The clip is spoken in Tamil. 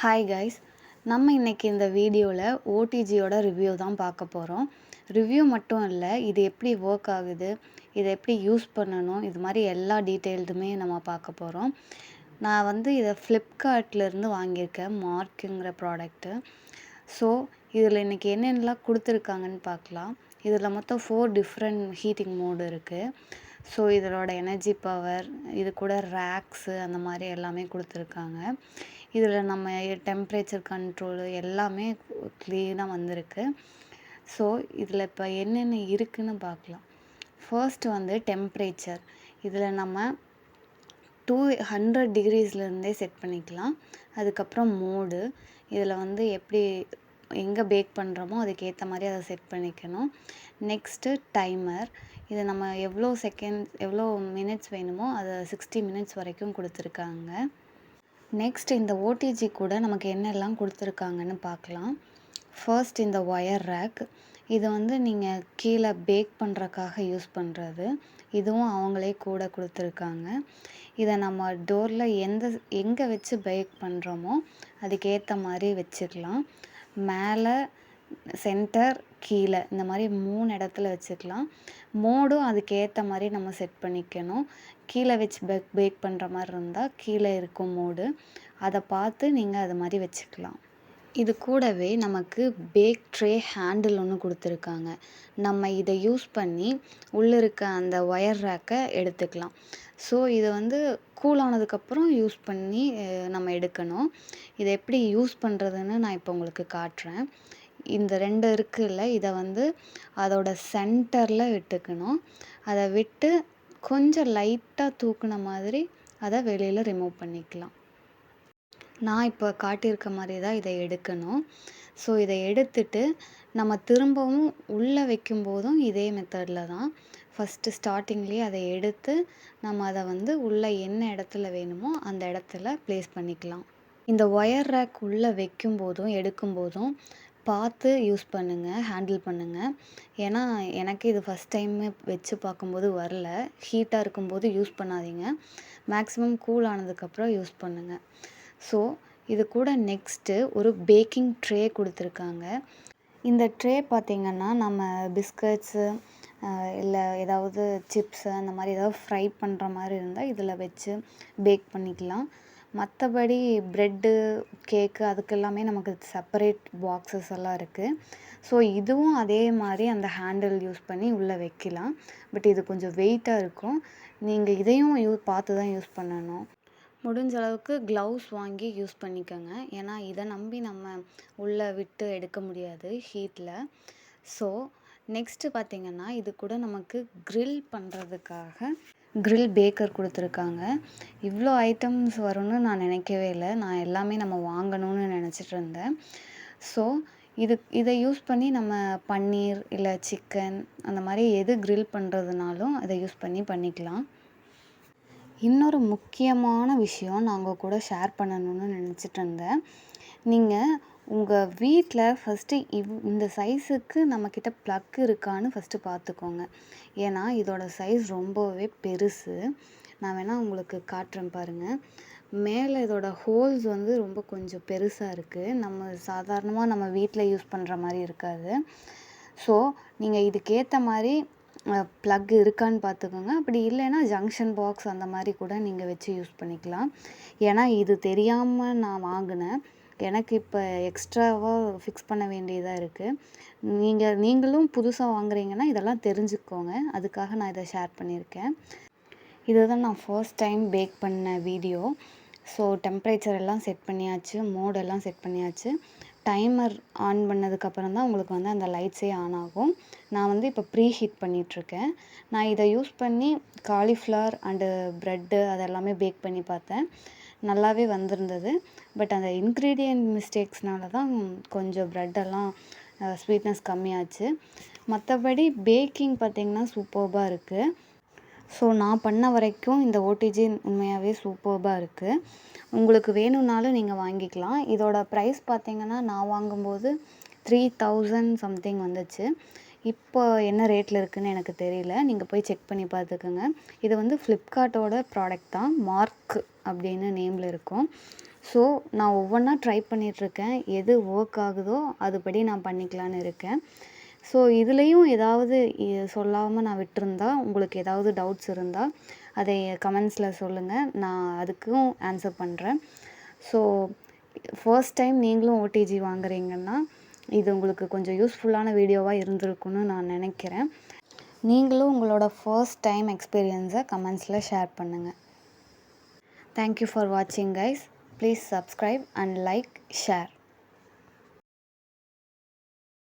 ஹாய் கைஸ், நம்ம இன்னைக்கு இந்த வீடியோவில் ஓடிஜியோட ரிவ்யூ தான் பார்க்க போகிறோம். ரிவ்யூ மட்டும் இல்லை, இது எப்படி ஒர்க் ஆகுது, இதை எப்படி யூஸ் பண்ணணும், இது மாதிரி எல்லா டீட்டெயில்ஸுமே நம்ம பார்க்க போகிறோம். நான் வந்து இதை ஃப்ளிப்கார்ட்லேருந்து வாங்கியிருக்கேன், மார்க்குங்கிற ப்ராடக்ட்டு. ஸோ இதில் இன்றைக்கி என்னென்னலாம் கொடுத்துருக்காங்கன்னு பார்க்கலாம். இதில் மொத்தம் 4 டிஃப்ரெண்ட் ஹீட்டிங் மோடு இருக்குது. ஸோ இதனோட எனர்ஜி பவர், இது கூட ரேக்ஸு அந்த மாதிரி எல்லாமே கொடுத்துருக்காங்க. இதில் நம்ம டெம்ப்ரேச்சர் கண்ட்ரோலு எல்லாமே க்ளீனாக வந்திருக்கு. ஸோ இதில் இப்போ என்னென்ன இருக்குதுன்னு பார்க்கலாம். ஃபர்ஸ்ட் வந்து டெம்ப்ரேச்சர். இதில் நம்ம 200 டிகிரிஸ்லேருந்தே செட் பண்ணிக்கலாம். அதுக்கப்புறம் மோடு, இதில் வந்து எப்படி எங்கே பேக் பண்ணுறோமோ அதுக்கேற்ற மாதிரி அதை செட் பண்ணிக்கணும். நெக்ஸ்ட்டு டைமர், இதை நம்ம எவ்வளோ மினிட்ஸ் வேணுமோ அதை 60 மினிட்ஸ் வரைக்கும் கொடுத்துருக்காங்க. நெக்ஸ்ட் இந்த ஓடிஜி கூட நமக்கு என்னெல்லாம் கொடுத்துருக்காங்கன்னு பார்க்கலாம். ஃபர்ஸ்ட் இந்த ஒயர் ரேக், இது வந்து நீங்கள் கீழே பேக் பண்ணுறக்காக யூஸ் பண்ணுறது. இதுவும் அவங்களே கூட கொடுத்துருக்காங்க. இதை நம்ம டோரில் எங்கே வச்சு பேக் பண்ணுறோமோ அதுக்கேற்ற மாதிரி வச்சுக்கலாம். மேலே, சென்டர், கீழே இந்த மாதிரி 3 இடத்துல வச்சுக்கலாம். மோடும் அதுக்கேற்ற மாதிரி நம்ம செட் பண்ணிக்கணும். கீழே வச்சு பேக் பண்ணுற மாதிரி இருந்தால் கீழே இருக்கும் மோடு, அதை பார்த்து நீங்கள் அது மாதிரி வச்சுக்கலாம். இது கூடவே நமக்கு பேக் ட்ரே ஹேண்டில் ஒன்று கொடுத்துருக்காங்க. நம்ம இதை யூஸ் பண்ணி உள்ளே இருக்க அந்த ஒயர் ரேக்கை எடுத்துக்கலாம். ஸோ இதை வந்து கூல் ஆனதுக்கப்புறம் யூஸ் பண்ணி நம்ம எடுக்கணும். இதை எப்படி யூஸ் பண்ணுறதுன்னு நான் இப்போ உங்களுக்கு காட்டுறேன். இந்த 2 இருக்குல்ல, இதை வந்து அதோட சென்டரில் விட்டுக்கணும். அதை விட்டு கொஞ்சம் லைட்டாக தூக்குன மாதிரி அதை வெளியில் ரிமூவ் பண்ணிக்கலாம். நான் இப்போ காட்டியிருக்க மாதிரி தான் இதை எடுக்கணும். ஸோ இதை எடுத்துட்டு நம்ம திரும்பவும் உள்ளே வைக்கும்போதும் இதே மெத்தடில் தான். ஃபஸ்ட்டு ஸ்டார்டிங்லேயே அதை எடுத்து நம்ம அதை வந்து உள்ளே என்ன இடத்துல வேணுமோ அந்த இடத்துல ப்ளேஸ் பண்ணிக்கலாம். இந்த ஒயர் ரேக் உள்ளே வைக்கும்போதும் எடுக்கும்போதும் பார்த்து யூஸ் பண்ணுங்கள், ஹேண்டில் பண்ணுங்கள். ஏன்னா எனக்கு இது ஃபஸ்ட் டைமு வச்சு பார்க்கும்போது வரல. ஹீட்டாக இருக்கும்போது யூஸ் பண்ணாதீங்க. மேக்ஸிமம் கூல் ஆனதுக்கப்புறம் யூஸ் பண்ணுங்கள். ஸோ இது கூட நெக்ஸ்ட்டு ஒரு பேக்கிங் ட்ரே கொடுத்துருக்காங்க. இந்த ட்ரே பார்த்திங்கன்னா நம்ம பிஸ்கட்ஸு இல்லை ஏதாவது சிப்ஸு அந்த மாதிரி ஏதாவது ஃப்ரை பண்ணுற மாதிரி இருந்தால் இதில் வச்சு பேக் பண்ணிக்கலாம். மற்றபடி ப்ரெட்டு, கேக்கு அதுக்கெல்லாமே நமக்கு செப்பரேட் பாக்ஸஸ் எல்லாம் இருக்குது. ஸோ இதுவும் அதே மாதிரி அந்த ஹேண்டில் யூஸ் பண்ணி உள்ளே வைக்கலாம். பட் இது கொஞ்சம் வெயிட்டாக இருக்கும். நீங்கள் இதையும் பார்த்து தான் யூஸ் பண்ணணும். முடிஞ்ச அளவுக்கு க்ளவுஸ் வாங்கி யூஸ் பண்ணிக்கோங்க. ஏன்னா இதை நம்பி நம்ம உள்ளே விட்டு எடுக்க முடியாது ஹீட்டில். ஸோ நெக்ஸ்ட்டு பார்த்திங்கன்னா இது கூட நமக்கு க்ரில் பண்ணுறதுக்காக க்ரில் பேக்கர் கொடுத்துருக்காங்க. இவ்வளோ ஐட்டம்ஸ் வரும்னு நான் நினைக்கவே இல்லை. நான் எல்லாமே நம்ம வாங்கணும்னு நினச்சிட்டு இருந்தேன். ஸோ இதை யூஸ் பண்ணி நம்ம பன்னீர் இல்லை சிக்கன் அந்த மாதிரி எது க்ரில் பண்ணுறதுனாலும் அதை யூஸ் பண்ணிக்கலாம். இன்னொரு முக்கியமான விஷயம் நான் உங்கள் கூட ஷேர் பண்ணணும்னு நினச்சிட்டு இருந்தேன். நீங்கள் உங்கள் வீட்டில் ஃபஸ்ட்டு இந்த சைஸுக்கு நம்மக்கிட்ட ப்ளக் இருக்கான்னு ஃபஸ்ட்டு பார்த்துக்கோங்க. ஏன்னா இதோட சைஸ் ரொம்பவே பெருசு. நான் வேணால் உங்களுக்கு காட்டுறேன் பாருங்கள். மேலே இதோட ஹோல்ஸ் வந்து ரொம்ப கொஞ்சம் பெருசாக இருக்குது. நம்ம சாதாரணமாக நம்ம வீட்டில் யூஸ் பண்ணுற மாதிரி இருக்காது. ஸோ நீங்கள் இதுக்கேற்ற மாதிரி ப்ளக் இருக்கான்னு பார்த்துக்கோங்க. அப்படி இல்லைன்னா ஜங்ஷன் பாக்ஸ் அந்த மாதிரி கூட நீங்கள் வச்சு யூஸ் பண்ணிக்கலாம். ஏன்னா இது தெரியாமல் நான் வாங்கினேன். எனக்கு இப்போ எக்ஸ்ட்ராவாக ஃபிக்ஸ் பண்ண வேண்டியதாக இருக்குது. நீங்களும் புதுசாக வாங்குறீங்கன்னா இதெல்லாம் தெரிஞ்சுக்கோங்க. அதுக்காக நான் இதை ஷேர் பண்ணியிருக்கேன். இதுதான் நான் ஃபர்ஸ்ட் டைம் பேக் பண்ண வீடியோ. ஸோ டெம்ப்ரேச்சர் எல்லாம் செட் பண்ணியாச்சு, மோடெல்லாம் செட் பண்ணியாச்சு. டைமர் ஆன் பண்ணதுக்கப்புறம் தான் உங்களுக்கு வந்து அந்த லைட்ஸே ஆன் ஆகும். நான் வந்து இப்போ ப்ரீ ஹீட் பண்ணிகிட்ருக்கேன். நான் இதை யூஸ் பண்ணி காலிஃப்ளவர் அண்டு ப்ரெட்டு அதெல்லாமே பேக் பண்ணி பார்த்தேன். நல்லாவே வந்திருந்தது. பட் அந்த இன்க்ரீடியன்ட் மிஸ்டேக்ஸ்னால தான் கொஞ்சம் ப்ரெட்டெல்லாம் ஸ்வீட்னஸ் கம்மியாச்சு. மற்றபடி பேக்கிங் பார்த்திங்கன்னா சூப்பர்பாக இருக்குது. ஸோ நான் பண்ண வரைக்கும் இந்த ஓடிஜி உண்மையாகவே சூப்பர்பாக இருக்குது. உங்களுக்கு வேணும்னாலும் நீங்கள் வாங்கிக்கலாம். இதோட ப்ரைஸ் பார்த்திங்கன்னா நான் வாங்கும்போது 3000 சம்திங் வந்துச்சு. இப்போ என்ன ரேட்டில் இருக்குதுன்னு எனக்கு தெரியல. நீங்கள் போய் செக் பண்ணி பார்த்துக்கோங்க. இது வந்து ஃப்ளிப்கார்ட்டோட ப்ராடக்ட் தான். மார்க் அப்படின்னு நேமில் இருக்கும். ஸோ நான் ஒவ்வொன்றா ட்ரை பண்ணிகிட்ருக்கேன். எது ஒர்க் ஆகுதோ அதுபடி நான் பண்ணிக்கலான்னு இருக்கேன். ஸோ இதுலேயும் ஏதாவது சொல்லாமல் நான் விட்டிருந்தா, உங்களுக்கு ஏதாவது டவுட்ஸ் இருந்தால் அதை கமெண்ட்ஸில் சொல்லுங்கள். நான் அதுக்கும் ஆன்சர் பண்ணுறேன். ஸோ ஃபர்ஸ்ட் டைம் நீங்களும் ஓடிஜி வாங்குறீங்கன்னா, இது உங்களுக்கு கொஞ்சம் யூஸ்ஃபுல்லான வீடியோவாக இருந்திருக்கும்னு நான் நினைக்கிறேன். நீங்களும் உங்களோட ஃபர்ஸ்ட் டைம் எக்ஸ்பீரியன்ஸை கமெண்ட்ஸில் ஷேர் பண்ணுங்கள். Thank you for watching guys. Please subscribe and like, share.